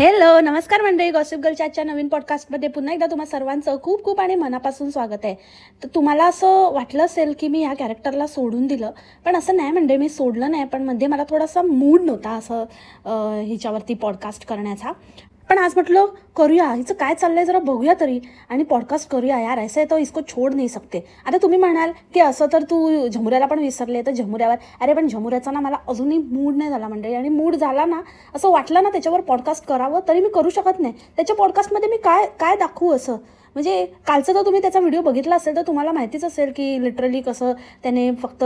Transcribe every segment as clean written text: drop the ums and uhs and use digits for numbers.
Hello नमस्कार मंडळी, gossip गर्लच्या आजच्या नवीन पॉडकास्टमध्ये पुन्हा एकदा तुम्हा सर्वांचं खूप खूप आणि मनापासून स्वागत आहे. तर तुम्हाला असं वाटलं असेल की मी ह्या कॅरेक्टरला सोडून दिलं, पण असं नाही मंडळी, मी सोडलं नाही. पण मध्ये मला थोडासा मूड नव्हता असं हिच्यावरती पॉडकास्ट करण्याचा. पण आज म्हटलं करूया, हिचं काय चाललंय जरा बघूया तरी, आणि पॉडकास्ट करूया यार. ऐसे तो इसको छोड नाही सकते. आता तुम्ही म्हणाल की असं तर तू झमुऱ्याला पण विसरले, तर झमुऱ्यावर अरे पण झमुऱ्याचा ना मला अजूनही मूड नाही झाला मंडळी. आणि मूड झाला ना, असं वाटलं ना त्याच्यावर पॉडकास्ट करावं, तरी मी करू शकत नाही. त्याच्या पॉडकास्टमध्ये मी काय काय दाखवू असं. म्हणजे कालचं तर तुम्ही त्याचा व्हिडिओ बघितला असेल तर तुम्हाला माहितीच असेल की लिटरली कसं त्याने फक्त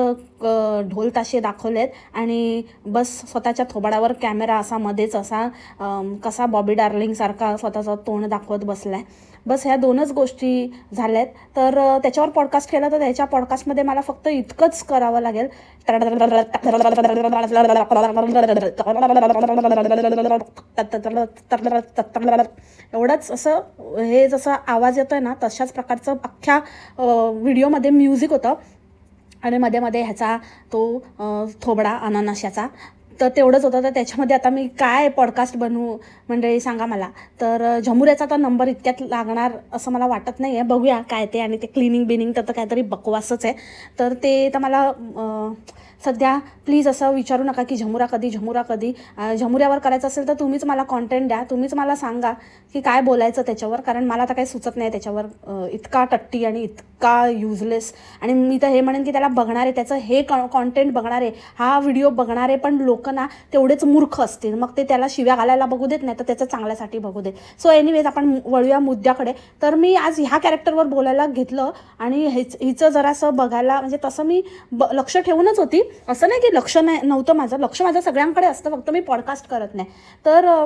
ढोल ताशे दाखवलेत आणि बस स्वतःच्या थोबाडावर कॅमेरा असा मध्येच असा कसा बॉबी डार्लिंगसारखा स्वतःचं तोंड दाखवत बसलाय. बस ह्या दोनच गोष्टी झाल्यात. तर त्याच्यावर पॉडकास्ट केला तर त्याच्या पॉडकास्टमध्ये मला फक्त इतकंच करावं लागेल, एवढंच. असं हे जसं आवाज येतोय ना तशाच प्रकारचं अख्ख्या व्हिडिओमध्ये म्युझिक होतं आणि मध्ये मध्ये ह्याचा तो थोबडा अननशाचा, तर तेवढंच होतं. तर त्याच्यामध्ये आता मी काय पॉडकास्ट बनवू मंडळी सांगा मला. तर झमुऱ्याचा तर नंबर इतक्यात लागणार असं मला वाटत नाही आहे. बघूया काय ते. आणि ते क्लिनिंग बिनिंग तर काहीतरी बकवासच आहे. तर ते तर मला सध्या प्लीज असं विचारू नका की झमुरा कधी झमुरा कधी. झमुऱ्यावर करायचं असेल तर तुम्हीच मला कॉन्टेंट द्या, तुम्हीच मला सांगा की काय बोलायचं त्याच्यावर, कारण मला तर काही सुचत नाही त्याच्यावर. इतका टट्टी आणि इतका युजलेस. आणि मी तर हे म्हणेन की त्याला बघणारे, त्याचं हे कॉन्टेंट बघणारे, हा व्हिडिओ बघणारे पण लोक ना तेवढेच मूर्ख असतील. मग ते त्याला शिव्या घालायला बघू देत, नाही तर त्याचं चांगल्यासाठी बघू देत. सो एनिवेज आपण वळूया मुद्द्याकडे. तर मी आज ह्या कॅरेक्टरवर बोलायला घेतलं आणि हिचं जरासं बघायला, म्हणजे तसं मी लक्ष ठेवूनच होती. असं नाही की लक्ष नव्हतं माझं, लक्ष माझं सगळ्यांकडे असतं, फक्त मी पॉडकास्ट करत नाही. तर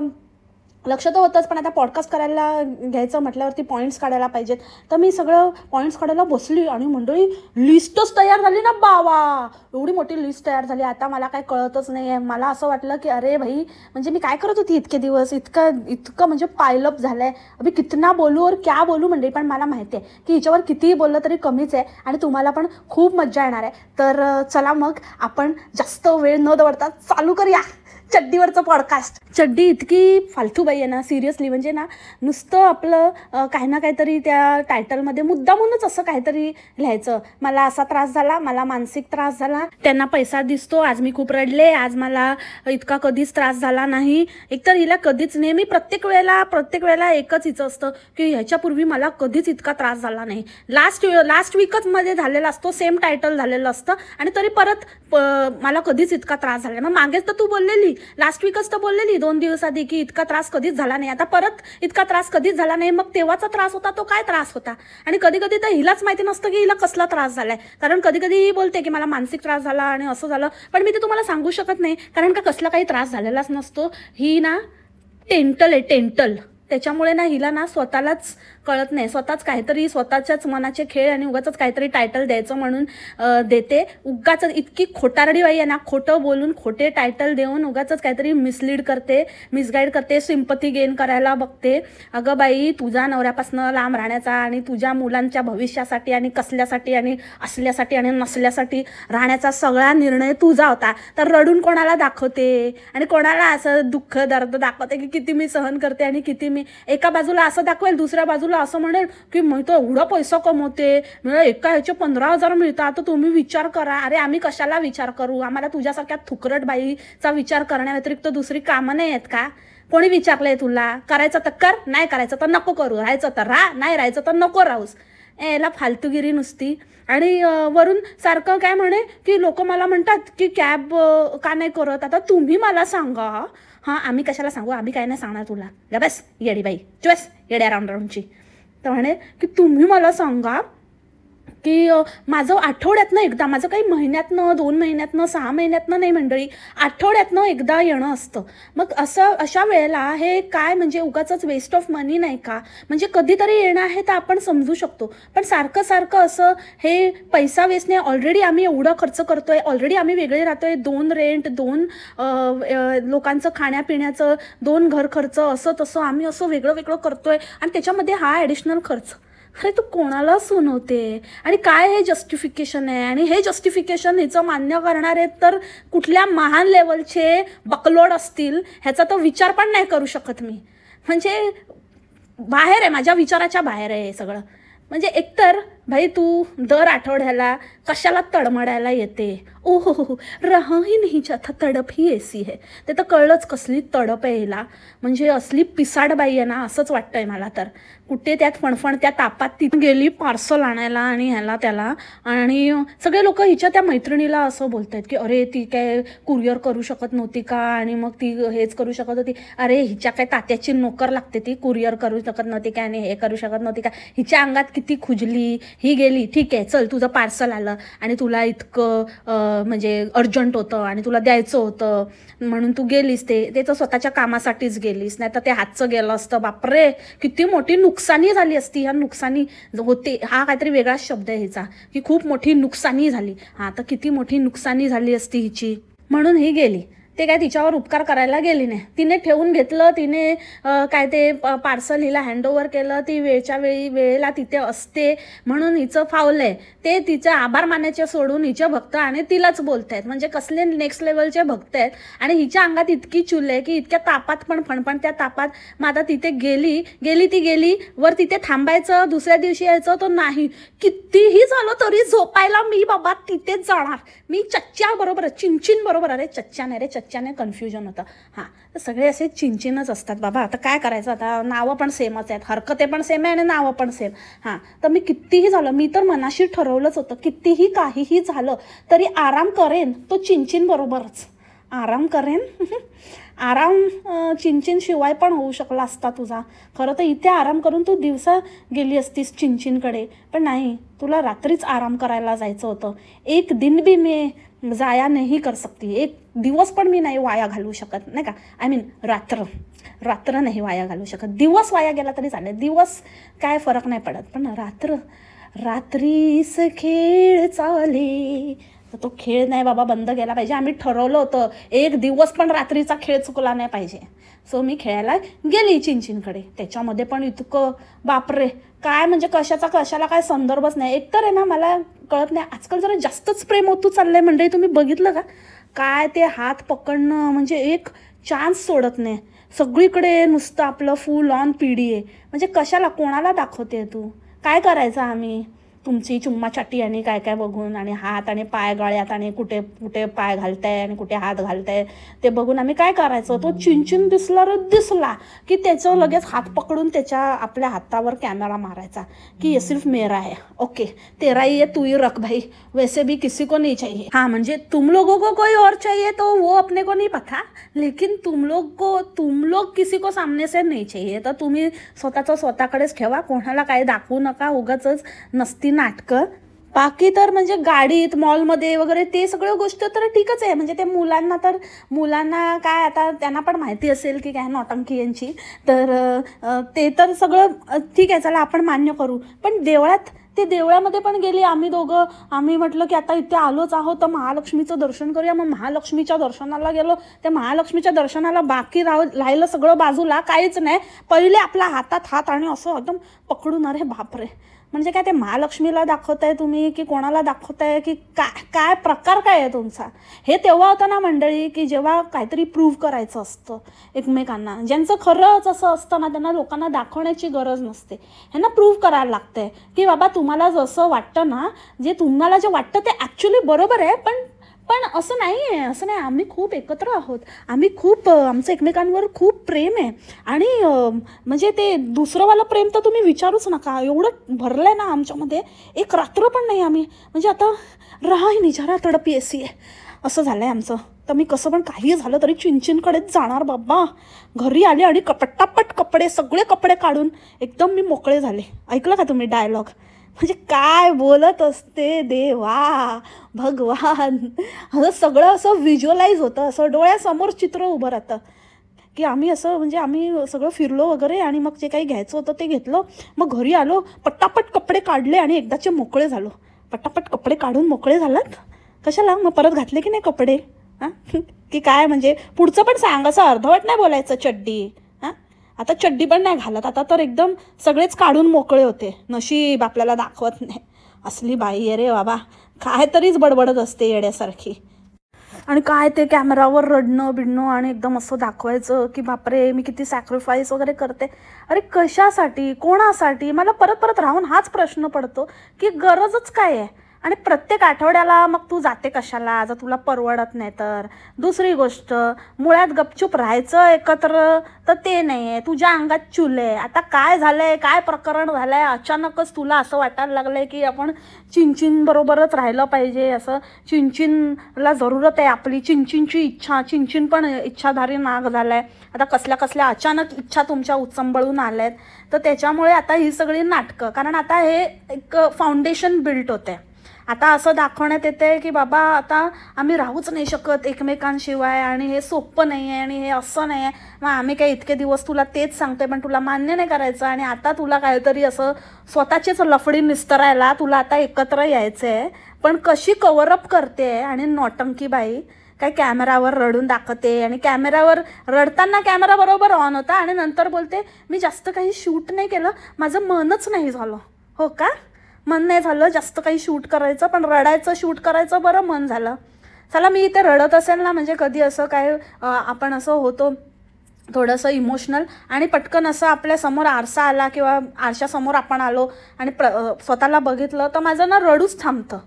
लक्ष तर होतंच, पण आता पॉडकास्ट करायला घ्यायचं म्हटल्यावरती पॉईंट्स काढायला पाहिजेत. तर मी सगळं पॉईंट्स काढायला बसली आणि मंडळी लिस्टच तयार झाली ना बावा. एवढी मोठी लिस्ट तयार झाली. आता मला काय कळतच नाही आहे. मला असं वाटलं की अरे भाई, म्हणजे मी काय करत होती इतके दिवस, इतकं म्हणजे पायलअप झालं आहे. अभि कितना बोलू और क्या बोलू मंडळी. पण मला माहिती आहे की हिच्यावर कितीही बोललं तरी कमीच आहे आणि तुम्हाला पण खूप मजा येणार आहे. तर चला मग आपण जास्त वेळ न दवडता चालू करूया चड्डीवरचं पॉडकास्ट. चड्डी इतकी फालतू बाई आहे ना, सिरियसली. म्हणजे ना नुसतं आपलं काही ना काहीतरी त्या टायटलमध्ये मुद्दामूनच असं काहीतरी लिहायचं. मला असा त्रास झाला, मला मानसिक त्रास झाला, त्यांना पैसा दिसतो, आज मी खूप रडले, आज मला इतका कधीच त्रास झाला नाही. एकतर हिला कधीच, नेहमी प्रत्येक वेळेला एकच हिचं असतं की ह्याच्यापूर्वी मला कधीच इतका त्रास झाला नाही. लास्ट वीकच मध्ये झालेला असतो, सेम टायटल झालेलं असतं आणि तरी परत मला कधीच इतका त्रास झाला. मग मागेच तर तू बोललेली, लास्ट वीकच तर बोललेली 2 दिवस आधी की इतका त्रास कधीच झाला नाही. आता परत इतका त्रास कधीच झाला नाही. मग तेव्हाचा त्रास होता तो काय त्रास होता. आणि कधी कधी तर हिलाच माहिती नसतं की हिला कसला त्रास झालाय. कारण कधी कधी ही बोलते की मला मानसिक त्रास झाला आणि असं झालं, पण मी ते तुम्हाला सांगू शकत नाही, कारण का कसला काही त्रास झालेलाच नसतो. ही ना टेंटल आहे, टेंटल. त्याच्यामुळे ना हिला ना स्वतःलाच कळत नाही, स्वतःच काहीतरी स्वतःच्याच मनाचे खेळ आणि उगाच काहीतरी टायटल द्यायचं म्हणून देते. उगाच इतकी खोटारडी बाई आहे ना, खोटं बोलून खोटे टायटल देऊन उगाच काहीतरी मिसलीड करते, मिसगाईड करते, सिंपती गेन करायला बघते. अगं बाई, तुझ्या नवऱ्यापासून लांब राहण्याचा आणि तुझ्या मुलांच्या भविष्यासाठी आणि कसल्यासाठी आणि असल्यासाठी आणि नसल्यासाठी राहण्याचा सगळा निर्णय तुझा होता. तर रडून कोणाला दाखवते आणि कोणाला असं दुःख दर्द दाखवते की किती मी सहन करते आणि किती मी. एका बाजूला असं दाखवेल, दुसऱ्या बाजूला असं म्हणेल की मी तर एवढा पैसा कमवते, मला एका ह्याचे 15,000 मिळतात, तर तुम्ही विचार करा. अरे आम्ही कशाला विचार करू, आम्हाला तुझ्यासारख्या थुकरट बाईचा विचार करण्याव्यतिरिक्त दुसरी कामं नाही आहेत का. कोणी विचारलंय तुला. करायचं तर कर, नाही करायचं तर नको करू, राहायचं तर राहा, नाही राहायचं तर नको राहूस. याला फालतूगिरी नुसती. आणि वरून सारखं काय म्हणे की लोक मला म्हणतात की कॅब का नाही करत. आता तुम्ही मला सांगा. हां, आम्ही कशाला सांगू, आम्ही काय नाही सांगणार तुला. ग बस येडी बाई, चॉईस येड्या राऊंडची. तर म्हणे की तुम्ही मला सांगा की माझं आठवड्यातनं एकदा, माझं काही महिन्यातनं 2 महिन्यातनं 6 महिन्यातनं नाही मंडळी, आठवड्यातनं एकदा येणं असतं. मग अशा वेळेला हे काय, म्हणजे उगाचच वेस्ट ऑफ मनी नाही का. म्हणजे कधीतरी येणं आहे तर आपण समजू शकतो, पण सारखं सारखं असं हे पैसा वेस्ट नाही. ऑलरेडी आम्ही एवढा खर्च करतोय, ऑलरेडी आम्ही वेगळे राहतोय, 2 रेंट, 2 लोकांचं खाण्यापिण्याचं, 2 घर खर्च, असं तसं आम्ही असं वेगळं वेगळं करतोय आणि त्याच्यामध्ये हा ॲडिशनल खर्च. अरे तू कोणाला सुनवते आणि काय हे जस्टिफिकेशन आहे? आणि हे जस्टिफिकेशन हिचं मान्य करणारे तर कुठल्या महान लेवलचे बकलोड असतील ह्याचा तर विचार पण नाही करू शकत मी. म्हणजे बाहेर आहे, माझ्या विचाराच्या बाहेर आहे हे सगळं. म्हणजे एकतर भाई तू दर आठवड्याला कशाला तडमडायला येते? ओहो रहा ही नाही जाता तडप ही ऐसी है. ते तर कळलंच कसली तडप आहे हिला. म्हणजे असली पिसाड बाई आहे ना असंच वाटतंय मला तर. कुठे त्यात फणफण त्या तापात ती गेली पार्सल आणायला आणि ह्याला त्याला. आणि सगळे लोक हिच्या त्या मैत्रिणीला असं बोलत आहेत की अरे ती काय कुरिअर करू शकत नव्हती का? आणि मग ती हेच करू शकत होती. अरे हिच्या काय तात्याची नोकर लागते, ती कुरिअर करू शकत नव्हती काय आणि हे करू शकत नव्हती का? हिच्या अंगात किती खुजली. ही गेली ठीक आहे चल तुझं पार्सल आलं आणि तुला इतकं म्हणजे अर्जंट होतं आणि तुला द्यायचं होतं म्हणून तू गेलीस. ते स्वतःच्या कामासाठीच गेलीस, नाही तर ते हातचं गेलं असतं. बापरे किती मोठी नुकसानी झाली असती. ह्या नुकसानी होते हा काहीतरी वेगळाच शब्द आहे हिचा की खूप मोठी नुकसानी झाली. हा तर किती मोठी नुकसानी झाली असती हिची म्हणून ही गेली. ते काय तिच्यावर उपकार करायला गेली नाही. तिने ठेवून घेतलं, तिने काय ते पार्सल हिला हँडओव्हर केलं. ती वेळेला तिथे असते म्हणून हिचं फावलंय. ते तिचे आभार मानायचे सोडून हिचे भक्त आणि तिलाच बोलतायत. म्हणजे कसले नेक्स्ट लेवलचे भक्त आहेत. आणि हिच्या अंगात इतकी चुल आहे की इतक्या तापात पण फणफण त्या तापात मग आता तिथे गेली वर तिथे थांबायचं, दुसऱ्या दिवशी यायचं तो नाही. कितीही झालं तरी झोपायला मी बाबा तिथेच जाणार. मी चच्च्या बरोबर चिंचिन बरोबर. अरे चच्च्या नाही रे, चच्च्याने कन्फ्युजन होतं. हां तर सगळे असे चिंचिनच असतात बाबा. आता काय करायचं, आता नावं पण सेमच आहेत, हरकते पण सेम आहे आणि नावं पण सेम. हां तर मी कितीही झालं, मी तर मनाशी ठरवलंच होतं कितीही काहीही झालं तरी आराम करेन तो चिंचिन बरोबरच. आराम करेन. आराम चिंचिन शिवाय पण होऊ शकला असता तुझा. खरं तर इथे आराम करून तू दिवसा गेली असतीस चिंचिनकडे, पण नाही तुला रात्रीच आराम करायला जायचं होतं. एक दिन भी मी जाया नाही कर सकती. एक दिवस पण मी नाही वाया घालवू शकत, नाही का. आय मीन रात्र नाही वाया घालवू शकत. दिवस वाया गेला तरी चालेल, दिवस काय फरक नाही पडत, पण रात्रीस खेळ चाले तर तो खेळ नाही बाबा बंद केला पाहिजे. आम्ही ठरवलं होतं एक दिवस पण रात्रीचा खेळ चुकला नाही पाहिजे. सो मी खेळायला गेली चिंचिनकडे. त्याच्यामध्ये पण इतकं बापरे काय म्हणजे कशाला काय संदर्भच नाही. एकतर आहे ना मला कळत नाही आजकाल जरा जास्तच प्रेम होतो चाललंय मंडळी. तुम्ही बघितलं का काय ते हात पकडणं म्हणजे एक चान्स सोडत नाही. सगळीकडे नुसतं आपलं फुल ऑन पिढी आहे. म्हणजे कशाला कोणाला दाखवते तू? काय करायचं आम्ही तुमची चुम्मा चाटी आणि काय काय बघून आणि हात आणि पाय गळ्यात आणि कुठे कुठे पाय घालताय आणि कुठे हात घालताय ते बघून आम्ही काय करायचं. तो चिंचिन दिसला की त्याचं लगेच हात पकडून त्याच्या आपल्या हातावर कॅमेरा मारायचा की ये सिर्फ मेरा है, ओके तेरा ही है तू ही रख भाई, वैसे भी किसी को नहीं चाहिए. हाँ म्हणजे तुम लोगों को कोई और चाहिए तो वो अपने को नहीं पता, लेकिन तुम लोग किसी को सामने से नहीं चाहिए. तर तुम्ही स्वतःकडेच ठेवा, कोणाला काय दाखवू नका. उगाचच नसती नाटकं. बाकी तर म्हणजे गाडीत मॉलमध्ये वगैरे ते सगळं गोष्ट तर ठीकच आहे. म्हणजे ते मुलांना काय आता त्यांना पण माहिती असेल की काय नौटंकी यांची, तर ते तर सगळं ठीक आहे चला आपण मान्य करू. पण देवळामध्ये पण गेली आम्ही दोघं. आम्ही म्हटलं की आता इथे आलोच आहोत तर महालक्ष्मीचं दर्शन करूया. मग महालक्ष्मीच्या दर्शनाला गेलो. त्या महालक्ष्मीच्या दर्शनाला बाकी राहिलं सगळं बाजूला, काहीच नाही. पहिले आपल्या हातात हात आणि असं एकदम पकडून. अरे बापरे म्हणजे काय ते महालक्ष्मीला दाखवताय तुम्ही की कोणाला दाखवताय की काय प्रकार काय आहे तुमचा? हे तेव्हा होतं ना मंडळी की जेव्हा काहीतरी प्रूव्ह करायचं असतं एकमेकांना. ज्यांचं खरंच असं असतं ना त्यांना लोकांना दाखवण्याची गरज नसते. ह्यांना प्रूव्ह करायला लागतंय की बाबा तुम्हाला जसं वाटतं ना, जे तुम्हाला जे वाटतं ते ॲक्च्युली बरोबर आहे. पण असं नाही आहे. आम्ही खूप एकत्र आहोत. आम्ही खूप आमचं एकमेकांवर खूप प्रेम आहे. आणि म्हणजे ते दुसरंवालं प्रेम तर तुम्ही विचारूच नका. एवढं भरलं आहे ना आमच्यामध्ये. एक रात्र पण नाही आम्ही म्हणजे आता रहाही निजारा तडपी ऐसी आहे असं झालं आहे आमचं. तर मी कसं पण काही झालं तरी चिंचिनकडेच जाणार बाबा. घरी आले आणि पटापट सगळे कपडे काढून एकदम मी मोकळे झाले. ऐकलं का तुम्ही डायलॉग? म्हणजे काय बोलत असते देवा भगवान. असं सगळं असं व्हिज्युअलाइज होतं, असं डोळ्यासमोर चित्र उभं राहतं की आम्ही असं म्हणजे आम्ही सगळं फिरलो वगैरे आणि मग जे काही घ्यायचं होतं ते घेतलं. मग घरी आलो, पटापट कपडे काढले आणि एकदाचे मोकळे झालो. पटापट कपडे काढून मोकळे झालात कशाला? मग परत घातले की नाही कपडे? हां की काय म्हणजे पुढचं पण सांग, असं अर्धवट नाही बोलायचं चड्डी. हां आता चड्डी पण नाही घालत, आता तर एकदम सगळेच काढून मोकळे होते. नशीब आपल्याला दाखवत नाही. असली बाई आहे रे बाबा, काय तरीच बडबडत असते येड्यासारखी. आणि काय ते कॅमेरावर रडणं बिडणं आणि एकदम असं दाखवायचं की बापरे मी किती सॅक्रिफाईस वगैरे करते. अरे कशासाठी, कोणासाठी? मला परत परत राहून हाच प्रश्न पडतो की गरजच काय आहे. आणि प्रत्येक आठवड्याला मग तू जाते कशाला, जर तुला परवडत नाही तर. दुसरी गोष्ट, मुळात गपचूप राहायचं एकत्र तर ते नाही आहे, तुझ्या अंगात चूल आहे. आता काय झालंय, काय प्रकरण झालंय, अचानकच तुला असं वाटायला लागलंय की आपण चिंचिनबरोबरच राहिलं पाहिजे. असं चिंचिनला जरूरत आहे आपली, चिंचिनची इच्छा. चिंचिन पण इच्छाधारी नाग झालाय. आता कसल्या कसल्या अचानक इच्छा तुमच्या उचंबळून आल्यात. तर त्याच्यामुळे आता ही सगळी नाटकं, कारण आता हे एक फाउंडेशन बिल्ट होते. आता असं दाखवण्यात येते की बाबा आता आम्ही राहूच नाही शकत एकमेकांशिवाय, आणि हे सोपं नाही आहे, आणि हे असं नाही आहे. मग आम्ही काय इतके दिवस तुला तेच सांगतोय पण तुला मान्य नाही करायचं, आणि आता तुला काहीतरी असं स्वतःचीच लफडी निस्तरायला तुला आता एकत्र यायचं आहे. पण कशी कव्हरअप करते आणि नौटंकी बाई. काय कॅमेरावर रडून दाखवते, आणि कॅमेरावर रडताना कॅमेरा बरोबर ऑन होता, आणि नंतर बोलते मी जास्त काही शूट नाही केलं, माझं मनच नाही झालं. हो का, मन नाही झालं जास्त काही शूट करायचं, पण रडायचं शूट करायचं बरं मन झालं. चला मी इथे रडत असेल ना, म्हणजे कधी असं काय आपण असं होतो थोडंसं इमोशनल, आणि पटकन असं आपल्यासमोर आरसा आला किंवा आरशासमोर आपण आलो आणि स्वतःला बघितलं तर माझं ना रडूच थांबतं.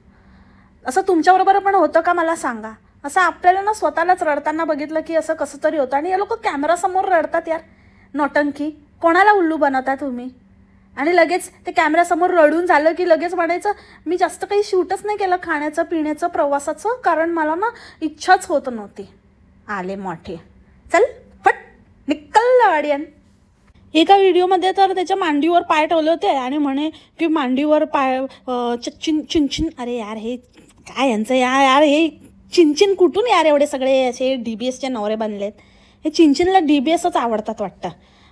असं तुमच्याबरोबर पण होतं का मला सांगा. असं आपल्याला ना स्वतःलाच रडताना बघितलं की असं कसं तरी होतं. आणि हे लोक कॅमेरासमोर रडतात यार, नौटंकी. कोणाला उल्लू बनवता तुम्ही? आणि लगेच ते कॅमेऱ्यासमोर रडून झालं की लगेच म्हणायचं मी जास्त काही शूटच नाही केलं खाण्याचं पिण्याचं प्रवासाचं, कारण मला ना इच्छाच होत नव्हती. आले मोठे, चल फट निकल वाडियन. एका व्हिडिओमध्ये तर त्याच्या मांडीवर पाय ठेवले होते आणि म्हणे की मांडीवर पाय चिंचिन. अरे यार हे काय यांचं यार हे चिंचिन कुठून यार एवढे सगळे असे DBSचे नवरे बनलेत. हे चिंचिनला DBSच आवडतात वाटतं.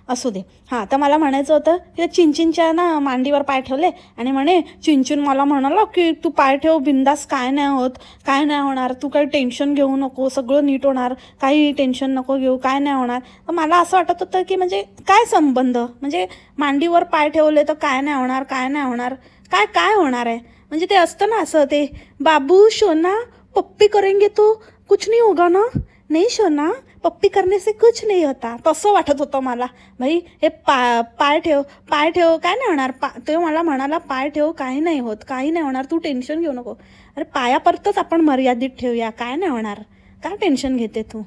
असू दे. हां, तर मला म्हणायचं होतं की चिंचिनच्या ना मांडीवर पाय ठेवले आणि म्हणे चिंचिन मला म्हणाला की तू पाय ठेव बिंदास, काय नाही होत, काय नाही होणार, तू काही टेन्शन घेऊ नको, सगळं नीट होणार, काही टेन्शन नको घेऊ, काय नाही होणार. तर मला असं वाटत होतं की म्हणजे काय संबंध, म्हणजे मांडीवर पाय ठेवले तर काय नाही होणार, काय नाही होणार, काय काय होणार आहे. म्हणजे ते असतं ना असं, ते बाबू शोना पप्पी करेंगे तो कुछ नहीं होगा ना, नाही शोना पप्पी करने से कुछ नहीं होता, तसं वाटत होतं मला. भाई हे पाय ठेव काय नाही होणार. ते मला म्हणाला पाय ठेव काही नाही होत, काही नाही होणार, तू टेन्शन घेऊ नको. अरे पायापर्यंतच आपण मर्यादित ठेवूया, काय नाही होणार, काय टेन्शन घेते तू.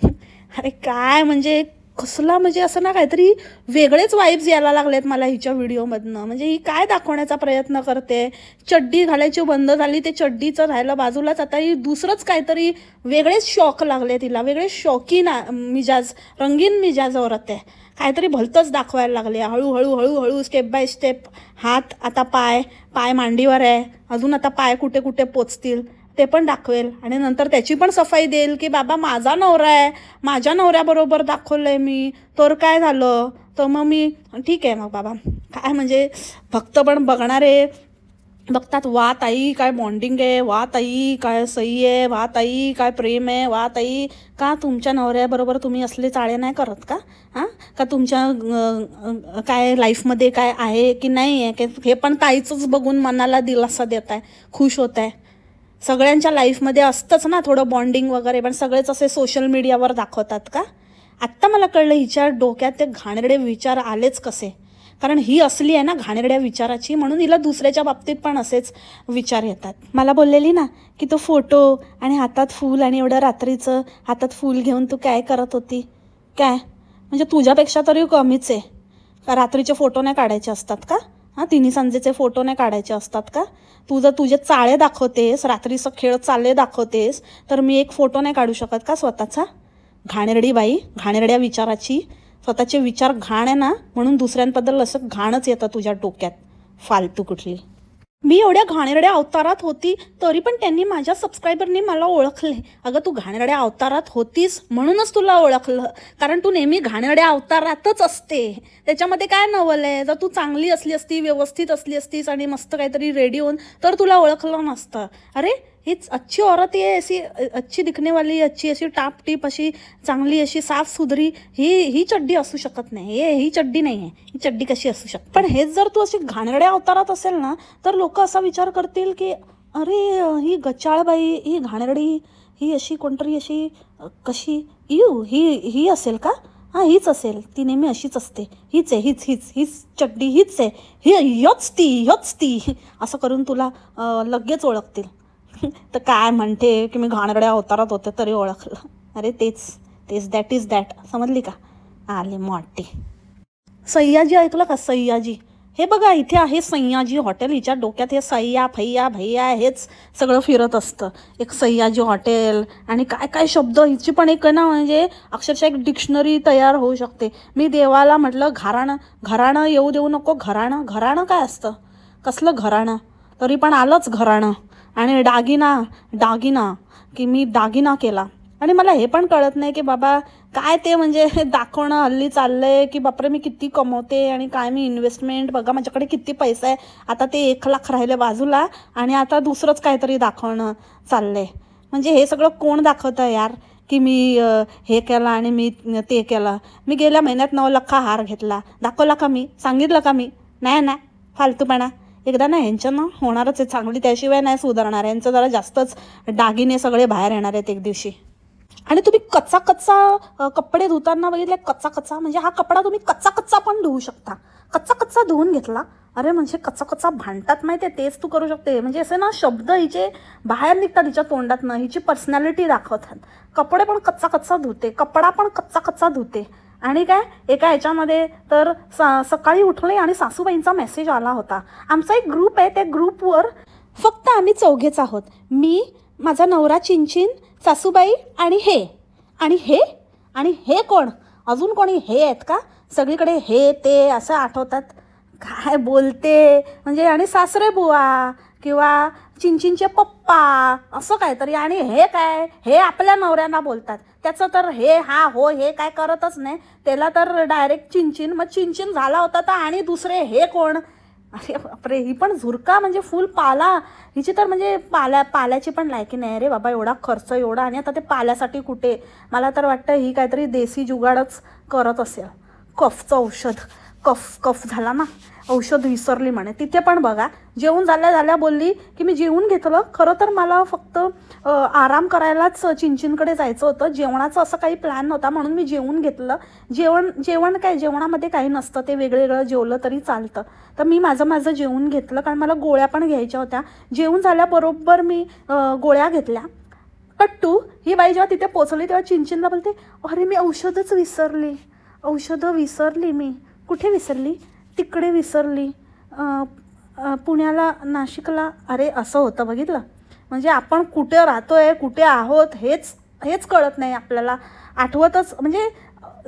अरे काय म्हणजे कसला, म्हणजे असं ना काहीतरी वेगळेच वाईब्स यायला लागलेत मला हिच्या व्हिडिओमधनं. म्हणजे ही काय दाखवण्याचा प्रयत्न करते. चड्डी घालायची बंद झाली, ते चड्डीचं राहिलं बाजूलाच, आता ही दुसरंच काहीतरी वेगळेच शॉक लागले तिला, वेगळे शौकीन मिजाज, रंगीन मिजाजवर आहे. काहीतरी भलतंच दाखवायला लागले हळूहळू हळूहळू, स्टेप बाय स्टेप. हात, आता पाय मांडीवर आहे, अजून आता पाय कुठे कुठे पोचतील ते पण दाखवेल, आणि नंतर त्याची पण सफाई देईल की बाबा माझा नवरा आहे, माझ्या नवऱ्याबरोबर दाखवलं आहे मी, तर काय झालं. तर मग मी ठीक आहे मग बाबा, काय म्हणजे भक्त पण बघणारे बघतात, वा ताई काय बॉन्डिंग आहे, वा ताई काय सही आहे, वा ताई काय प्रेम आहे, वा ताई का तुमच्या नवऱ्याबरोबर तुम्ही असले चाळे नाही करत का. हां, का तुमच्या काय लाईफमध्ये काय आहे की नाही आहे, हे पण ताईचंच बघून मनाला दिलासा देत आहे, खुश होत आहे. सगळ्यांच्या लाईफमध्ये असतंच ना थोडं बॉन्डिंग वगैरे, पण सगळेच असे सोशल मीडियावर दाखवतात का. आत्ता मला कळलं हिच्या डोक्यात ते घाणेरडे विचार आलेच कसे, कारण ही असली आहे ना घाणेरड्या विचाराची, म्हणून हिला दुसऱ्याच्या बाबतीत पण असेच विचार येतात. मला बोललेली ना की तो फोटो आणि हातात फूल, आणि एवढं रात्रीचं हातात फूल घेऊन तू काय करत होती, काय म्हणजे तुझ्यापेक्षा तरी कमीच आहे का. रात्रीचे फोटो नाही काढायचे असतात का. हां, तिन्ही सांजेचे फोटो नाही काढायचे असतात का. तू जर तुझे चाळे दाखवतेस, रात्रीचं खेळ चालले दाखवतेस, तर मी एक फोटो नाही काढू शकत का स्वतःचा. घाणेरडी बाई, घाणेरड्या विचाराची. स्वतःचे विचार घाण आहे ना, म्हणून दुसऱ्यांबद्दल असं घाणच येतं तुझ्या डोक्यात, फालतू कुठली. मी एवढ्या घाणेरड्या अवतारात होती तरी पण त्यांनी, माझ्या सबस्क्रायबरनी मला ओळखले. अगं तू घाणेरड्या अवतारात होतीस म्हणूनच तुला ओळखलं, कारण तू नेहमी घाणेरड्या अवतारातच असते. त्याच्यामध्ये काय नवल आहे. जर तू चांगली असली असती, व्यवस्थित असली असतीस आणि मस्त काहीतरी रेडी होऊन, तर तुला ओळखलं नसतं. अरे हीच अच्छी औरत आहे, अशी अच्छी दिखने वाली, अच्छी अशी टाप टीप अशी चांगली अशी साफ सुधरी ही चड्डी असू शकत नाही. ही चड्डी नाही आहे, ही चड्डी कशी असू शकते. पण हेच जर तू अशी घाणेरड्या अवतारात असेल ना, तर लोक असा विचार करतील की अरे ही गचाळबाई, ही घाणेरडी, ही अशी कोणतरी अशी कशी ही असेल का? हां, हीच असेल, ती नेहमी अशीच असते, हीच आहे, हीच चड्डी हीच आहे, ह्योच ती असं करून तुला लगेच ओळखतील. तर काय म्हणते की मी घाणेरड्या अवतारात होते तरी ओळखलं. अरे तेच दॅट इज दॅट, समजली का? आले मोठी. सय्याजी ऐकलं का? सय्याजी. हे बघा इथे आहे सय्याजी हॉटेल. हिच्या डोक्यात हे सय्या फय्या भैया हेच सगळं फिरत असतं. एक सय्याजी हॉटेल आणि काय काय शब्द, हिची पण एक ना म्हणजे अक्षरशः एक डिक्शनरी तयार होऊ शकते. मी देवाला म्हटलं घराणं येऊ देऊ नको. घराणं काय असतं? कसलं घराणं? तरी पण आलंच घराणं. आणि दागिना की मी दागिना केला. आणि मला हे पण कळत नाही की बाबा काय ते म्हणजे दाखवणं हल्ली चाललंय की बापरे मी किती कमवते आणि काय मी इन्व्हेस्टमेंट बघा माझ्याकडे किती पैसा आहे. आता ते 1,00,000 राहिले बाजूला आणि आता दुसरंच काहीतरी दाखवणं चाललंय. म्हणजे हे सगळं कोण दाखवतं यार की मी हे केलं आणि मी ते केलं. मी गेल्या महिन्यात 9,00,000 हार घेतला. दाखवला का मी? सांगितलं का मी? नाही फालतूपणा. एकदा ना ह्यांच्यानं होणारच आहे चांगली, त्याशिवाय नाही सुधारणार. यांचं जरा जास्तच दागिने सगळे बाहेर येणार आहेत एक दिवशी. आणि तुम्ही कच्चा कपडे धुताना बघितले, कच्चा म्हणजे हा कपडा तुम्ही कच्चा पण धुवू शकता. कच्चा धुवून घेतला, अरे म्हणजे कच्चा भांडतात माहिती आहे, तेच तू करू शकते. म्हणजे असे ना शब्द हिचे बाहेर निघतात हिच्या तोंडातनं, हिची पर्सनॅलिटी दाखवतात. कपडे पण कच्चा धुते, कपडा पण कच्चा धुते. आणि काय एका ह्याच्यामध्ये तर सकाळी उठले आणि सासूबाईंचा मेसेज आला होता. आमचा एक ग्रुप आहे, त्या ग्रुपवर फक्त आम्ही 4घेच आहोत. मी, माझा नवरा चिंचिन, सासूबाई आणि हे कोण? अजून कोणी हे आहेत का? सगळीकडे हे ते असं आठवतात. काय बोलते म्हणजे. आणि सासरे बुवा किंवा चिंचिनचे पप्पा असं काहीतरी. आणि हे काय, हे आपल्या नवऱ्यांना बोलतात. त्याचं तर हे हे काय करतच नाही. त्याला तर डायरेक्ट चिंचिन. मग चिंचिन झाला होता तर आणि दुसरे हे कोण? अरे बापरे, ही पण झुरका म्हणजे फुल पाला. हिची तर म्हणजे पाल्याची पण लायकी नाही रे बाबा. एवढा खर्च एवढा आणि आता ते पाल्यासाठी कुठे. मला तर वाटतं ही काहीतरी देसी जुगाडच करत असेल. कफचं औषध, कफ झाला ना, औषध विसरली म्हणे. तिथे पण बघा जेवून झाल्या बोलली की मी जेवून घेतलं. खरं तर मला फक्त आराम करायलाच चिंचिनकडे जायचं होतं. जेवणाचं असं काही प्लॅन नव्हता म्हणून मी जेवून घेतलं. जेवणामध्ये काही नसतं, ते वेगळं जेवलं तरी चालतं. तर मी माझं जेवून घेतलं कारण मला गोळ्या पण घ्यायच्या होत्या. जेवून झाल्याबरोबर मी गोळ्या घेतल्या. कट्टू ही बाई जेव्हा तिथे पोचली तेव्हा चिंचिनला बोलते, अरे मी औषधं विसरली मी. कुठे विसरली? तिकडे विसरली, पुण्याला, नाशिकला. अरे असं होतं बघितलं. म्हणजे आपण कुठे राहतोय, कुठे आहोत हेच कळत नाही आपल्याला. आठवतच म्हणजे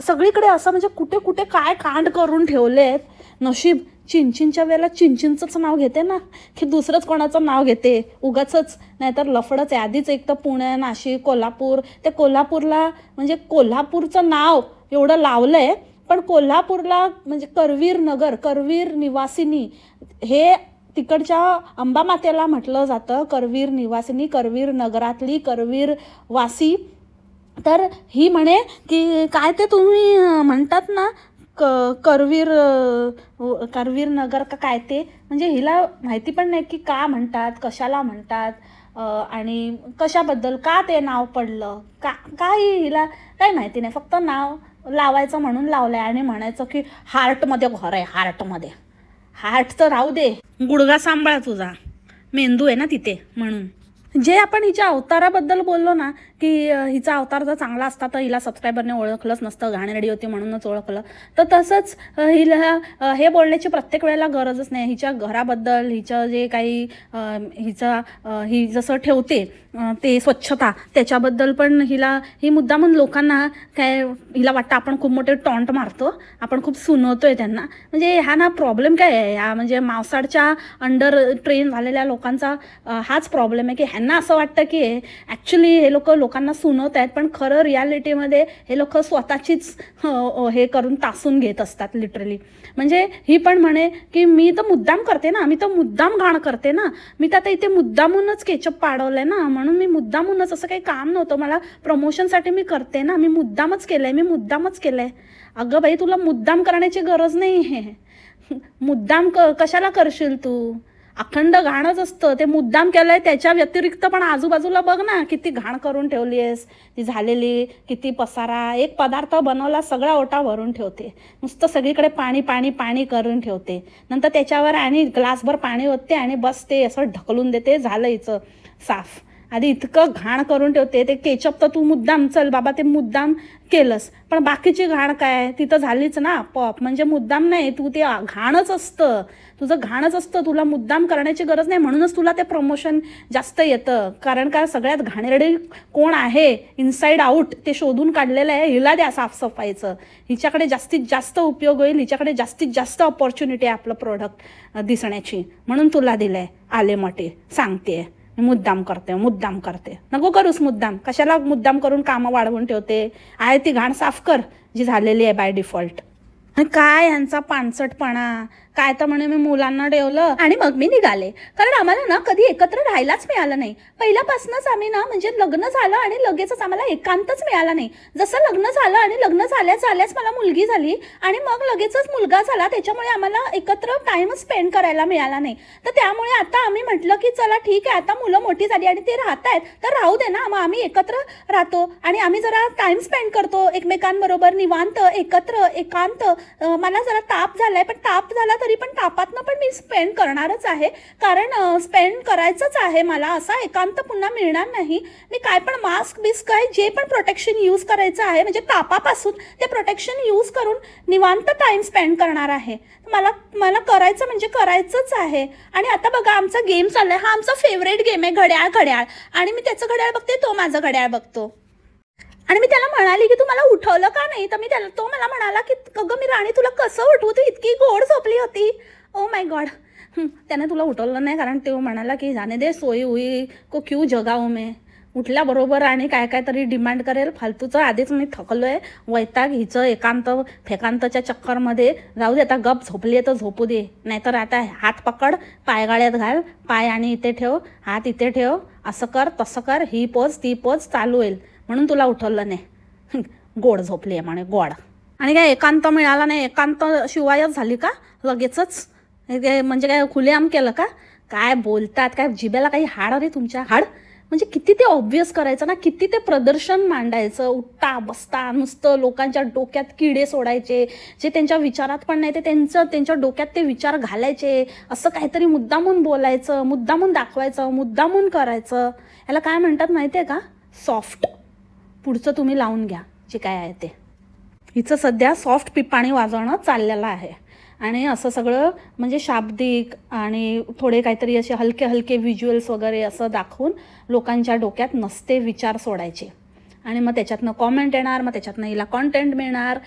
सगळीकडे असं म्हणजे कुठे काय कांड करून ठेवले आहेत. नशीब चिंचिनच्या वेळेला चिंचिनचंच नाव घेते ना की दुसरंच कोणाचं नाव घेते उगाचच. नाहीतर लफडच आहे आधीच. एक तर पुणे, नाशिक, कोल्हापूर. ते कोल्हापूरला म्हणजे कोल्हापूरचं नाव एवढं लावलं आहे पण कोल्हापूरला म्हणजे करवीर निवासिनी हे तिकडच्या अंबामातेला म्हटलं जातं. करवीर निवासिनी, करवीर नगरातली, करवीर वासी. तर ही म्हणे की काय ते तुम्ही म्हणतात ना करवीर नगर का काय ते. म्हणजे हिला माहिती पण नाही की का म्हणतात, कशाला म्हणतात आणि कशाबद्दल का ते नाव पडलं. काही हिला काही माहिती नाही. फक्त नाव लावायचं म्हणून लावलं आहे आणि म्हणायचं की हार्टमध्ये घर आहे. हार्ट तर राहू दे, गुडघा सांभाळा तुझा, मेंदू आहे ना तिथे. म्हणून जे आपण हिच्या अवताराबद्दल बोललो ना की हिचा अवतार जर चांगला असता तर हिला सबस्क्रायबरने ओळखलंच नसतं, घाणेरडी होती म्हणूनच ओळखलं. तर तसंच हिला हे बोलण्याची प्रत्येक वेळेला गरजच नाही. हिच्या घराबद्दल, हिचं जे काही ही जसं ठेवते ते स्वच्छता त्याच्याबद्दल पण ही मुद्दामून लोकांना काय हिला वाटतं आपण खूप मोठे टॉन्ट मारतो, आपण खूप सुनवतोय त्यांना. म्हणजे हा ना प्रॉब्लेम काय आहे, ह्या म्हणजे मावसाडच्या अंडर ट्रेन झालेल्या लोकांचा हाच प्रॉब्लेम आहे की यांना असं वाटतं की ॲक्च्युली हे लोकांना सुनवत आहेत, पण खरं रियालिटीमध्ये हे लोक स्वतःचीच हे करून तासून घेत असतात लिटरली. म्हणजे ही पण म्हणे की मी तर मुद्दाम करते ना, मी तर मुद्दाम घाण करते ना, मी तर आता इथे मुद्दामूनच केचप पाडवलंय ना, म्हणून मी मुद्दामूनच, असं काही काम नव्हतं, मला प्रमोशनसाठी मी करते ना, मी मुद्दामच केलंय. अगं बाई, तुला मुद्दाम करण्याची गरज नाही आहे. मुद्दाम कशाला करशील तू? अखंड घाणच असतं ते. मुद्दाम केलंय त्याच्या व्यतिरिक्त पण आजूबाजूला बघ ना, किती घाण करून ठेवली आहेस, ती झालेली किती पसारा. एक पदार्थ बनवला, सगळा ओटा भरून ठेवते, नुसतं सगळीकडे पाणी पाणी पाणी करून ठेवते, नंतर त्याच्यावर आणि ग्लासभर पाणी ओतते आणि बस ते असं ढकलून देते, झालं हिचं साफ. आधी इतकं घाण करून ठेवते. ते केचप तर तू मुद्दाम, चल बाबा ते मुद्दाम केलंस, पण बाकीची घाण काय तिथं झालीच ना पॉप. म्हणजे मुद्दाम नाही, तू ते घाणच असतं, तुझं घाणच असतं, तुला मुद्दाम करण्याची गरज नाही. म्हणूनच तुला ते प्रमोशन जास्त येतं. कारण का सगळ्यात घाणेरडी कोण आहे इनसाईड आउट ते शोधून काढलेलं आहे. हिला द्या साफसफाईचं, हिच्याकडे जास्तीत जास्त उपयोग होईल, हिच्याकडे जास्तीत जास्त अपॉर्च्युनिटी आहे आपलं प्रोडक्ट दिसण्याची, म्हणून तुला दिलंय. आले मटे सांगते मुद्दाम करते. नको करूस मुद्दाम. कशाला मुद्दाम करून कामं वाढवून ठेवते? आहे ती घाण साफ कर जी झालेली आहे बाय डिफॉल्ट. काय ह्यांचा पानसटपणा. काय तर म्हणे मी मुलांना ठेवलं आणि मग मी निघाले. कारण आम्हाला ना कधी एकत्र राहायलाच मिळालं नाही. पहिल्यापासूनच आम्ही ना, म्हणजे लग्न झालं आणि लगेचच आम्हाला एकांतच मिळाला नाही. जसं लग्न झालं आणि लग्न झाल्याच मला मुलगी झाली आणि मग लगेचच मुलगा झाला, त्याच्यामुळे आम्हाला एकत्र टाइम स्पेंड करायला मिळाला नाही. तर त्यामुळे आता आम्ही म्हटलं की चला ठीक आहे, आता मुलं मोठी झाली आणि ते राहत आहेत तर राहू दे ना, मग आम्ही एकत्र राहतो आणि आम्ही जरा टाइम स्पेंड करतो एकमेकांबरोबर, निवांत एकत्र एकांत. मला जरा ताप झालाय, पण ताप झाला तरी पण तापातनं पण मी स्पेंड करणारच आहे, कारण स्पेंड करायचंच आहे मला. असा एकांत पुन्हा मिळणार नाही. मी काय पण मास्क बिस्क काय जे पण प्रोटेक्शन यूज करायचं आहे, म्हणजे तापापासून ते प्रोटेक्शन यूज करून निवांत टाइम स्पेंड करणार आहे. मला करायचं म्हणजे करायचंच आहे. आणि आता बघा आमचा गेम चाललाय, हा आमचा फेवरेट गेम आहे घड्याळ. आणि मी त्याचं घड्याळ बघते, तो माझं घड्याळ बघतो. आणि मी त्याला म्हणाली की तू मला उठवलं का नाही, तर तो मला म्हणाला की अगं मी राणी तुला कसं उठवू, तू इतकी गोड झोपली होती. Oh my God. त्याने तुला उठवलं नाही कारण तो म्हणाला की जाने दे, सोई हुई को क्यू जगाऊ मैं. उठल्याबरोबर आणि काय तरी डिमांड करेल फालतूचं. आधीच मी थकलोय, वैताग हिचं एकांत फेकांतच्या चक्करमध्ये. जाऊ दे आता, गप झोपली आहे तर झोपू दे. नाहीतर आता हात पकड, पायगाळ्यात घाल, पाय आणि इथे ठेव, हात इथे ठेव, असं कर तसं कर, ही पोज ती पोज चालू होईल. म्हणून तुला उठवलं नाही. गोड झोपली आहे म्हणे, गोड. आणि काय एकांत मिळाला नाही, एकांत शिवायच झाली का लगेचच? म्हणजे काय खुलेआम केलं का? काय बोलतात, काय जिभेला काही हाड रे तुमच्या? हाड म्हणजे किती ते ऑब्व्हियस करायचं ना, किती ते प्रदर्शन मांडायचं, उठता बसता नुसतं लोकांच्या डोक्यात किडे सोडायचे, जे त्यांच्या विचारात पण नाही ते त्यांच्या डोक्यात ते विचार घालायचे. असं काहीतरी मुद्दामून बोलायचं, मुद्दामून दाखवायचं, मुद्दामून करायचं. याला काय म्हणतात माहिती आहे का? सॉफ्ट. पुढचं तुम्ही लावून घ्या जे काय आहे ते. हिचं सध्या सॉफ्ट पिपाणी वाजवणं चाललेलं आहे. आणि असं सगळं म्हणजे शाब्दिक आणि थोडे काहीतरी असे हलके व्हिज्युअल्स वगैरे असं दाखवून लोकांच्या डोक्यात नसते विचार सोडायचे. आणि मग त्याच्यातनं कॉमेंट येणार, मग त्याच्यातनं हिला कॉन्टेंट मिळणार.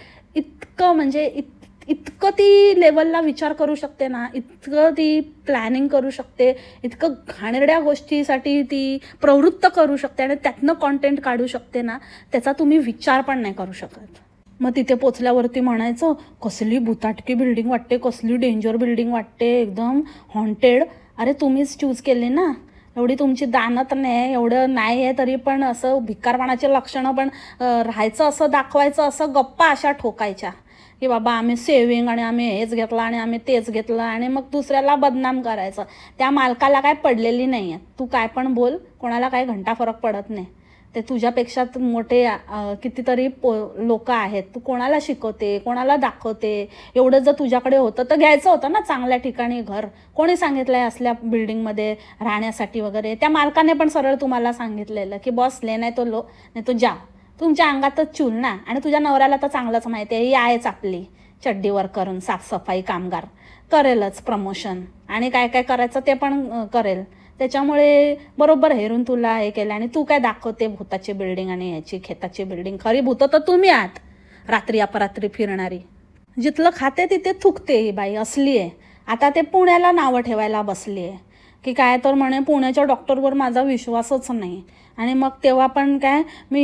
इतकं ती लेवलला विचार करू शकते ना, इतकं ती प्लॅनिंग करू शकते, इतकं घाणेरड्या गोष्टीसाठी ती प्रवृत्त करू शकते आणि त्यातनं कॉन्टेंट काढू शकते ना, त्याचा तुम्ही विचार पण नाही करू शकत. मग तिथे पोचल्यावरती म्हणायचं कसली भुताटकी बिल्डिंग वाटते, कसली डेंजर बिल्डिंग वाटते, एकदम हॉन्टेड. अरे तुम्हीच चूज केले ना, एवढी तुमची दानत नाही, एवढं नाही आहे तरी पण असं भिकारपणाचे लक्षणं पण राहायचं, असं दाखवायचं, असं गप्पा अशा ठोकायच्या की बाबा आम्ही सेविंग आणि आम्ही हेच घेतलं आणि आम्ही तेच घेतलं, आणि मग दुसऱ्याला बदनाम करायचं. त्या मालकाला काय पडलेली नाही आहे, तू काय पण बोल, कोणाला काय घंटा फरक पडत नाही. ते तुझ्यापेक्षा मोठे कितीतरी लोक आहेत, तू कोणाला शिकवते, कोणाला दाखवते. एवढं जर तुझ्याकडे होतं तर घ्यायचं होतं ना चांगल्या ठिकाणी घर. कोणी सांगितलं आहे असल्या बिल्डिंगमध्ये राहण्यासाठी वगैरे? त्या मालकाने पण सरळ तुम्हाला सांगितलेलं की बॉस ले नाही तो लो नाही तो जा. तुमच्या अंगातच चूल ना. आणि तुझ्या नवऱ्याला तर चांगलंच माहिती आहे, ही आहेच आपली चड्डीवर करून साफसफाई कामगार, करेलच प्रमोशन आणि काय काय करायचं ते पण करेल. त्याच्यामुळे बरोबर हेरून तुला हे केलं. आणि तू काय दाखवते भूताची बिल्डिंग आणि ह्याची खेताची बिल्डिंग? खरी भूतं तर तुम्ही आहात, रात्री अपरात्री फिरणारी. जिथलं खाते तिथे थुकते ही बाई, असली आहे. आता ते पुण्याला नावं ठेवायला बसली आहे. की काय तर म्हणे पुण्याच्या डॉक्टरवर माझा विश्वासच नाही. आणि मग तेव्हा पण काय मी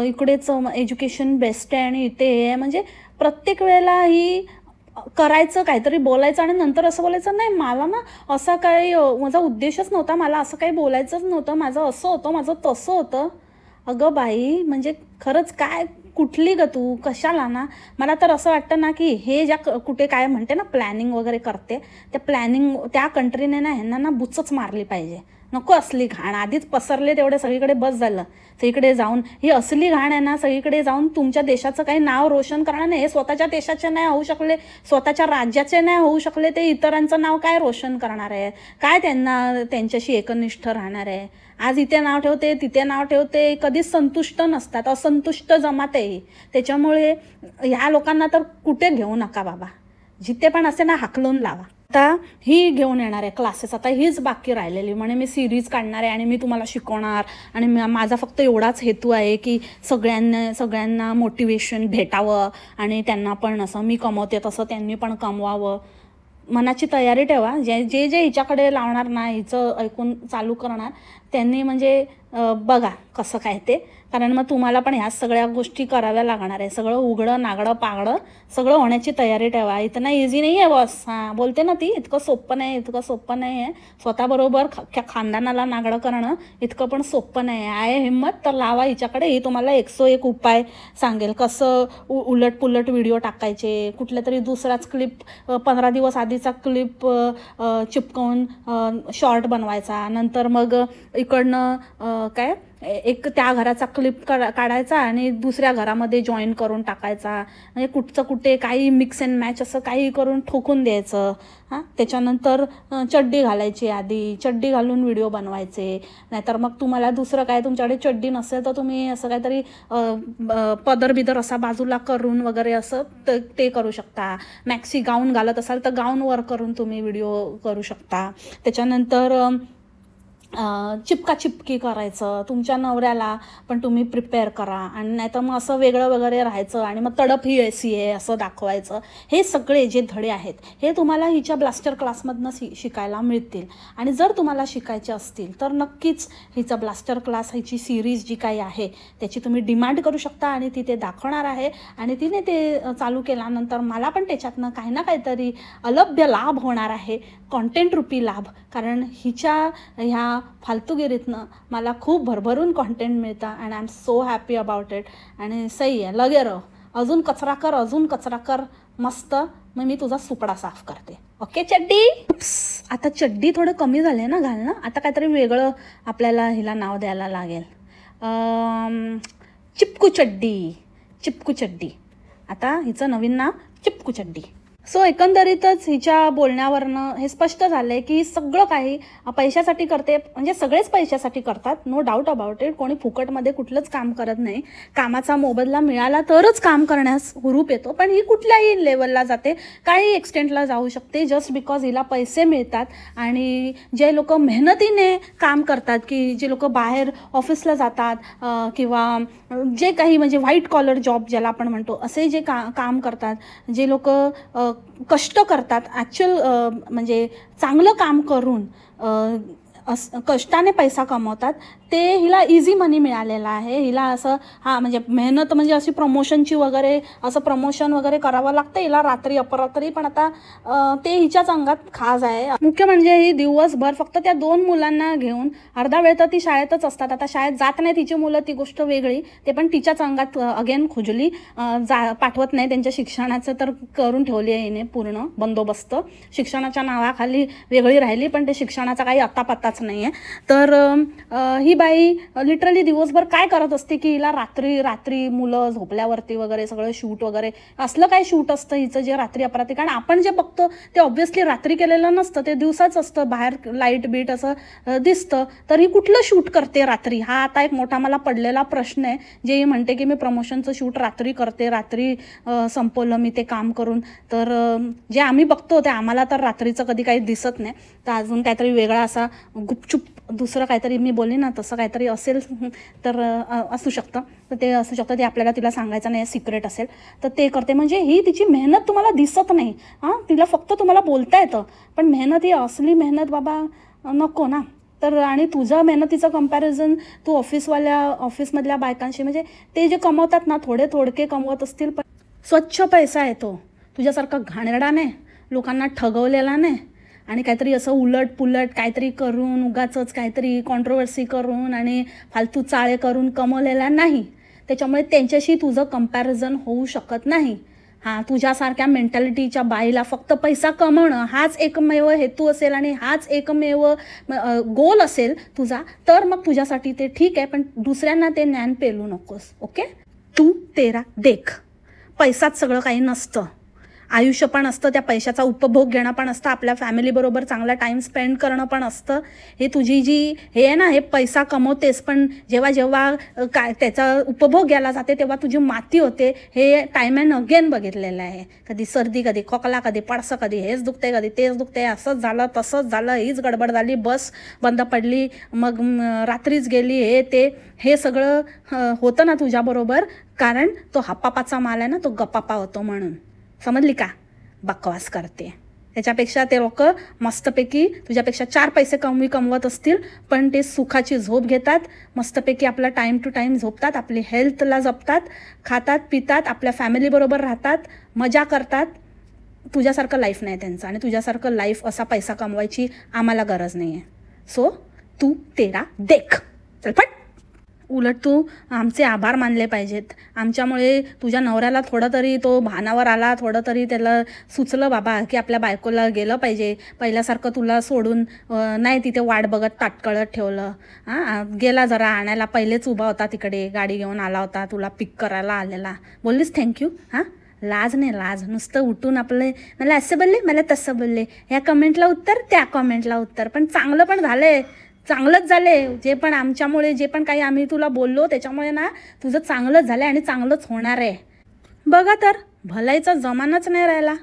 इकडेच एज्युकेशन बेस्ट आहे आणि इथे आहे, म्हणजे प्रत्येक वेळेला ही करायचं काहीतरी बोलायचं आणि नंतर असं बोलायचं नाही मला ना असा काही माझा उद्देशच नव्हता, मला असं काही बोलायचंच नव्हतं, माझं असं होतं, माझं तसं होतं. अगं बाई, म्हणजे खरंच काय कुठली ग तू, कशाला ना. मला तर असं वाटतं ना की हे ज्या कुठे काय म्हणते ना प्लॅनिंग वगैरे करते, त्या प्लॅनिंग त्या कंट्रीने ना ह्यांना ना बुचच मारली पाहिजे. नको असली घाण, आधीच पसरले तेवढे सगळीकडे, बस झालं. सगळीकडे जाऊन ही असली घाण आहे ना, सगळीकडे जाऊन तुमच्या देशाचं काही नाव रोशन करणार नाही. हे स्वतःच्या देशाचे नाही होऊ शकले, स्वतःच्या राज्याचे नाही होऊ शकले, ते इतरांचं नाव काय रोशन करणार आहे, काय त्यांना त्यांच्याशी एकनिष्ठ राहणार आहे. आज इथे नाव ठेवते, तिथे नाव ठेवते, कधीच संतुष्ट नसतात, असंतुष्ट जमात आहे. त्याच्यामुळे ह्या लोकांना तर कुठे घेऊ नका बाबा, जिथे पण असे ना हाकलून लावा. आता ही घेऊन येणार आहे क्लासेस, आता हीच बाकी राहिलेली, म्हणे मी सिरीज काढणार आहे आणि मी तुम्हाला शिकवणार आणि माझा फक्त एवढाच हेतू आहे की सगळ्यांना मोटिवेशन भेटावं आणि त्यांना पण असं मी कमवते तसं त्यांनी पण कमवावं. मनाची तयारी ठेवा. जे जे जे हिच्याकडे लावणार ना, हिचं ऐकून चालू करणार, त्यांनी म्हणजे बघा कसं काय ते. कारण मग तुम्हाला पण ह्या सगळ्या गोष्टी कराव्या लागणार आहे. सगळं उघडं नागडं पागडं सगळं होण्याची तयारी ठेवा. इथं ना इझी नाही आहे बॉस. हां, बोलते ना ती, इतकं सोपं नाही, इतकं सोपं नाही आहे. स्वतःबरोबर खानदानाला नागडं करणं इतकं पण सोपं नाही आहे. हिंमत तर लावा हिच्याकडे, ही तुम्हाला 101 उपाय सांगेल. कसं उलटपुलट व्हिडिओ टाकायचे, कुठल्या तरी दुसराच क्लिप 15 दिवस आधीचा क्लिप चिपकवून शॉर्ट बनवायचा, नंतर मग इकडनं काय एक त्या घराचा क्लिप काढायचा आणि दुसऱ्या घरामध्ये जॉईन करून टाकायचा. म्हणजे कुठचं कुठे काही मिक्स अँड मॅच असं काही करून ठोकून द्यायचं. हां, त्याच्यानंतर चड्डी घालायची, आधी चड्डी घालून व्हिडिओ बनवायचे. नाहीतर मग तुम्हाला दुसरं काय, तुमच्याकडे चड्डी नसेल तर तुम्ही असं काहीतरी पदर बिदर असा बाजूला करून वगैरे असं ते करू शकता. मॅक्सी गाऊन घालत असाल तर गाऊनवर करून तुम्ही व्हिडिओ करू शकता. त्याच्यानंतर चिपका चिपकी करायचं, तुमच्या नवऱ्याला पण तुम्ही प्रिपेअर करा. आणि नाहीतर मग असं वेगळं वगैरे राहायचं आणि मग तडप ही अशी आहे असं दाखवायचं. हे सगळे जे धडे आहेत हे तुम्हाला हिच्या ब्लास्टर क्लासमधनं शिकायला मिळतील. आणि जर तुम्हाला शिकायचे असतील तर नक्कीच हिचा ब्लास्टर क्लास, हिची सिरीज जी काही आहे त्याची तुम्ही डिमांड करू शकता आणि ती ते दाखवणार आहे. आणि तिने ते चालू केल्यानंतर मला पण त्याच्यातनं काही ना काहीतरी अलभ्य लाभ होणार आहे, कॉन्टेंट रूपी लाभ. कारण हिच्या ह्या फालतूगिरीतनं मला खूप भरभरून कॉन्टेंट मिळतं आणि I am so happy about it. आणि सही आहे, लगे रहो, अजून कचरा कर, अजून कचरा कर, मस्त. मग मी तुझा सुपडा साफ करते. ओके चड्डी. आता चड्डी थोडं कमी झाले ना घालणं, आता काहीतरी वेगळं आपल्याला हिला नाव द्यायला लागेल. चिपकू चड्डी, चिपकू चड्डी. आता हिचं नवीन नाव चिपकू चड्डी. सो एकंदरीतच हिच्या बोलण्यावरनं हे स्पष्ट झालं आहे की सगळं काही पैशासाठी करते. म्हणजे सगळेच पैशासाठी करतात, नो डाऊट अबाउट इट. कोणी फुकटमध्ये कुठलंच काम करत नाही. कामाचा मोबदला मिळाला तरच काम करण्यास हुरूप येतो. पण ही कुठल्याही लेवलला जाते, काही एक्सटेंटला जाऊ शकते, जस्ट बिकॉज हिला पैसे मिळतात. आणि जे लोक मेहनतीने काम करतात, की जे लोक बाहेर ऑफिसला जातात किंवा जे काही म्हणजे व्हाईट कॉलर जॉब ज्याला आपण म्हणतो, असे जे काम करतात, जे लोक कष्ट करतात, ॲक्च्युअल म्हणजे चांगलं काम करून कष्टाने पैसा कमवतात, ते हिला इझी मनी मिळालेला आहे. हिला असं म्हणजे मेहनत म्हणजे अशी प्रमोशनची वगैरे असं प्रमोशन वगैरे करावं लागतं हिला रात्री अपरात्री. पण आता ते हिच्याच अंगात खाज आहे. मुख्य म्हणजे ही दिवसभर फक्त त्या 2 मुलांना घेऊन, अर्धा वेळ तर ती शाळेतच असतात. आता शाळेत जात नाही तिची मुलं, ती गोष्ट वेगळी, ते पण तिच्याच अंगात अगेन खुजली. पाठवत नाही, त्यांच्या शिक्षणाचं तर करून ठेवली आहे हिने पूर्ण बंदोबस्त. शिक्षणाच्या नावाखाली वेगळी राहिली, पण ते शिक्षणाचा काही अत्तापत्ताच नाही आहे. तर ही बाई लिटरली दिवसभर काय करत असते की हिला रात्री मुलं झोपल्यावरती वगैरे सगळं शूट वगैरे असलं काय शूट असतं हिचं, जे रात्री अपरात्री. कारण आपण जे बघतो ते ऑब्व्हियसली रात्री केलेलं नसतं, ते दिवसाच असतं, बाहेर लाईट बीट असं दिसतं. तर ही कुठलं शूट करते रात्री, हा आता एक मोठा मला पडलेला प्रश्न आहे. जे ही म्हणते की मी प्रमोशनचं शूट रात्री करते, रात्री संपवलं मी ते काम करून. तर जे आम्ही बघतो ते आम्हाला तर रात्रीचं कधी काही दिसत नाही. तर अजून काहीतरी वेगळा असा गुपचूप दुसरं काहीतरी मी बोलली ना तसं काहीतरी असेल तर असू शकतं. तर ते असू शकतं, ते आपल्याला तिला सांगायचं नाही, सिक्रेट असेल तर ते करते. म्हणजे ही तिची मेहनत तुम्हाला दिसत नाही. तिला फक्त तुम्हाला बोलता येतं, पण मेहनत ही असली मेहनत बाबा नको ना. तर आणि तुझं मेहनतीचं कंपॅरिझन तू ऑफिसमधल्या बायकांशी, म्हणजे ते जे कमवतात ना, थोडके कमवत असतील, पण स्वच्छ पैसा आहे तो. तुझ्यासारखा घाणेरडा नाही, लोकांना ठगवलेला नाही, आणि काहीतरी असं उलट काहीतरी करून, उगाचच काहीतरी कॉन्ट्रोवर्सी करून आणि फालतू चाळे करून कमवलेला नाही. त्याच्यामुळे त्यांच्याशी तुझं कंपॅरिझन होऊ शकत नाही. हां, तुझ्यासारख्या मेंटॅलिटीच्या बाईला फक्त पैसा कमवणं हाच एकमेव हेतू असेल आणि हाच एकमेव गोल असेल तुझा, तर मग तुझ्यासाठी ते ठीक आहे, पण दुसऱ्यांना ते ज्ञान पेलू नकोस. ओके. तू तेरा देख. पैसाच सगळं काही नसतं. आयुष्य पण असतं, त्या पैशाचा उपभोग घेणं पण असतं, आपल्या फॅमिलीबरोबर चांगला टाईम स्पेंड करणं पण असतं. हे तुझी जी हे आहे ना, हे पैसा कमवतेस, पण जेव्हा काय त्याचा उपभोग घ्यायला जाते तेव्हा तुझी माती होते. हे टाईम अँड अगेन बघितलेलं आहे. कधी सर्दी, कधी खोकला, कधी पडसं, कधी हेच दुखते, कधी तेच दुखते, असंच झालं तसंच झालं, हीच गडबड झाली, बस बंद पडली, मग रात्रीच गेली, हे सगळं होतं ना तुझ्याबरोबर, कारण तो हापापाचा माल आहे ना, तो गप्पा होतो म्हणून. समजली का? बकवास करते. त्याच्यापेक्षा ते लोक मस्तपैकी तुझ्यापेक्षा 4 पैसे कमवत असतील, पण ते सुखाची झोप घेतात, मस्तपैकी आपला टाईम टू टाईम झोपतात, आपली हेल्थला जपतात, खातात पितात, आपल्या फॅमिलीबरोबर राहतात, मजा करतात. तुझ्यासारखं लाईफ नाही त्यांचं, आणि तुझ्यासारखं लाईफ असा पैसा कमवायची आम्हाला गरज नाही आहे. सो तू तेरा देख. चल पट. उलट तू आमचे आभार मानले पाहिजेत. आमच्यामुळे तुझ्या नवऱ्याला थोडं तरी तो भानावर आला, थोडं तरी त्याला सुचलं बाबा की आपल्या बायकोला गेलं पाहिजे. पहिल्यासारखं तुला सोडून नाही तिथे वाट बघत ताटकळत ठेवलं. गेला जरा आणायला, पहिलेच उभा होता तिकडे, गाडी घेऊन आला होता, तुला पिक करायला आलेला, बोललीस थँक्यू. लाज नाही, लाज. नुसतं उठून आपले मला असं बोलले, मला तसं बोलले, ह्या कमेंटला उत्तर, त्या कमेंटला उत्तर. पण चांगलं पण झालंय, चांगलंच झाले. जे पण आमच्यामुळे, जे पण काही आम्ही तुला बोललो त्याच्यामुळे ना तुझं चांगलंच झालं आणि चांगलंच होणार आहे. बघा तर, भलाईचा जमानाच नाही राहिला.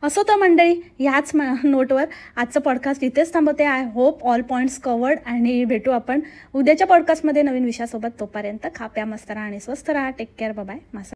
असं तर मंडळी, ह्याच नोटवर आजचं पॉडकास्ट इथेच थांबवते. I hope all points covered, आणि भेटू आपण उद्याच्या पॉडकास्टमध्ये नवीन विषयासोबत. तोपर्यंत खा प्या मस्त राहा आणि स्वस्थ राहा. Take care. बाय.